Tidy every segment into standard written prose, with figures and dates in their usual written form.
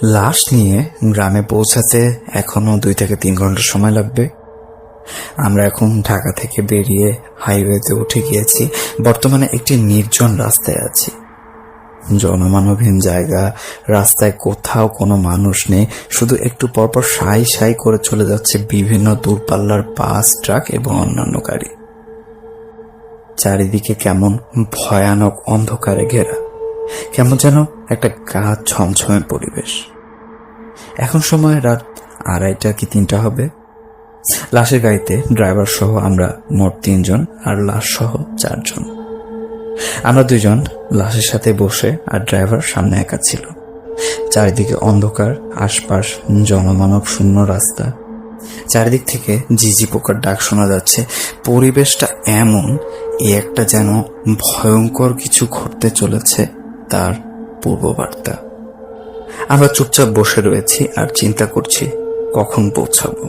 লাশ নিয়ে গ্রামে পৌঁছাতে এখনো 2 থেকে 3 ঘন্টা সময় লাগবে। আমরা এখন ঢাকা থেকে বেরিয়ে হাইওয়েতে উঠে গিয়েছি। বর্তমানে একটি নির্জন রাস্তায় আছি। জনমানবহীন জায়গা, রাস্তায় কোথাও কোনো মানুষ নেই। শুধু একটু পরপর সাই সাই করে চলে যাচ্ছে বিভিন্ন দূরপাল্লার বাস, ট্রাক এবং অন্যান্য গাড়ি। চারিদিকে কেমন ভয়ানক অন্ধকারে ঘেরা, কেমন যেন একটা গা ছমছমে পরিবেশ। এখন সময় রাত 2:30 কি 3টা হবে। লাশের গাড়িতে ড্রাইভার সহ আমরা মোট 3 জন, আর লাশ সহ 4 জন। আমরা 2 জন লাশের সাথে বসে, আর ড্রাইভার সামনে একা ছিল। চারিদিকে অন্ধকার, আশপাশ জনমানব শূন্য রাস্তা। চারিদিক থেকে ঝিঝি পোকার ডাক শোনা যাচ্ছে। পরিবেশটা এমন, একটা যেন ভয়ঙ্কর কিছু ঘটতে চলেছে তার পূর্ববার্তা। আমরা চুপচাপ বসে রয়েছি আর চিন্তা করছি কখন পৌঁছাবো।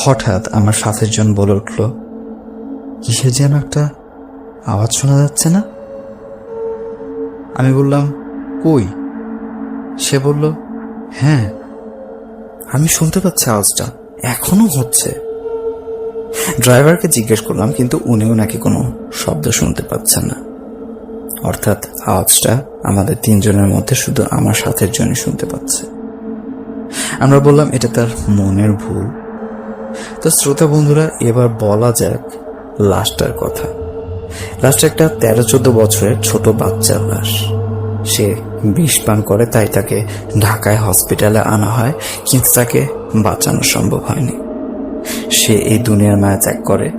হঠাৎ আমার সাথের জন বলে উঠল, কিসের যেন একটা আওয়াজ শোনা যাচ্ছে না? আমি বললাম, কই? সে বলল, হ্যাঁ, আমি শুনতে পাচ্ছি আওয়াজটা, এখনো হচ্ছে। ড্রাইভারকে জিজ্ঞেস করলাম, কিন্তু উনিও নাকি কোনো শব্দ শুনতে পাচ্ছেন না। অর্থাৎ আওয়াজটা আমাদের 3 জনের মধ্যে শুধু আমার সাথের জনই শুনতে পাচ্ছে। আমরা বললাম এটা তার মনের ভুল। তো শ্রোতা বন্ধুরা, এবার বলা যাক লাশটার কথা। লাশটা একটা 13-14 বছরের ছোট বাচ্চার লাশ। সে বিষ পান করে, তাই তাকে ঢাকায় হসপিটালে আনা হয়, কিন্তু তাকে বাঁচানো সম্ভব হয়নি। সে এই দুনিয়ার মায়া ত্যাগ করে।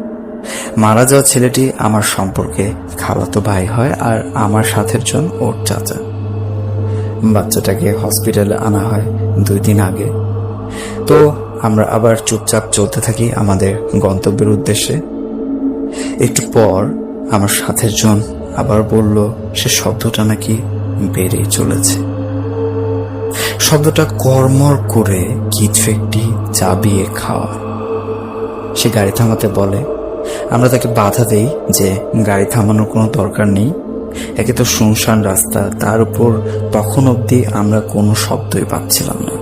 মারা যাওয়া ছেলেটি আমার সম্পর্কে খালাতো ভাই হয়, আর আমার সাথের জন ওর চাচা। বাচ্চাটাকে হসপিটালে আনা হয় 2 দিন আগে। তো আমরা আবার চুপচাপ চলতে থাকি আমাদের গন্তব্যের উদ্দেশ্যে। একটু পর আমার সাথের জন আবার বলল, সে শব্দটা নাকি বেড়েই চলেছে। শব্দটা কর্মর করে কিছু একটি চাবিয়ে খাওয়া। সে গাড়ি থামাতে বলে। আমরা তাকে বাধা দেই যে গাড়ি থামানোর কোনো দরকার নেই। একে তো শুনশান রাস্তা, তার উপর তখন অবধি আমরা কোনো শব্দই পাচ্ছিলাম না।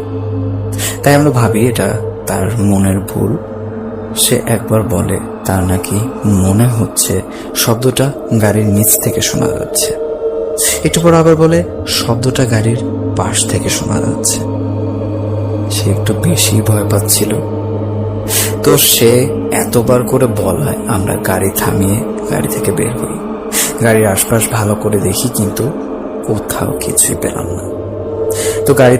তাই আমরা ভাবি এটা তার মনের ভুল। সে একবার বলে তার নাকি মনে হচ্ছে শব্দটা গাড়ির নিচ থেকে শোনা যাচ্ছে। একটু পর আবার বলে শব্দটা গাড়ির পাশ থেকে শোনা যাচ্ছে। সে একটু বেশি ভয় পাচ্ছিল। তো সে এতবার করে বলায় আমরা গাড়ি থামিয়ে গাড়ি থেকে বের হই। গাড়ির আশপাশ ভালো করে দেখি, কিন্তু কোথাও কিছুই পেলাম না। তো গাড়ি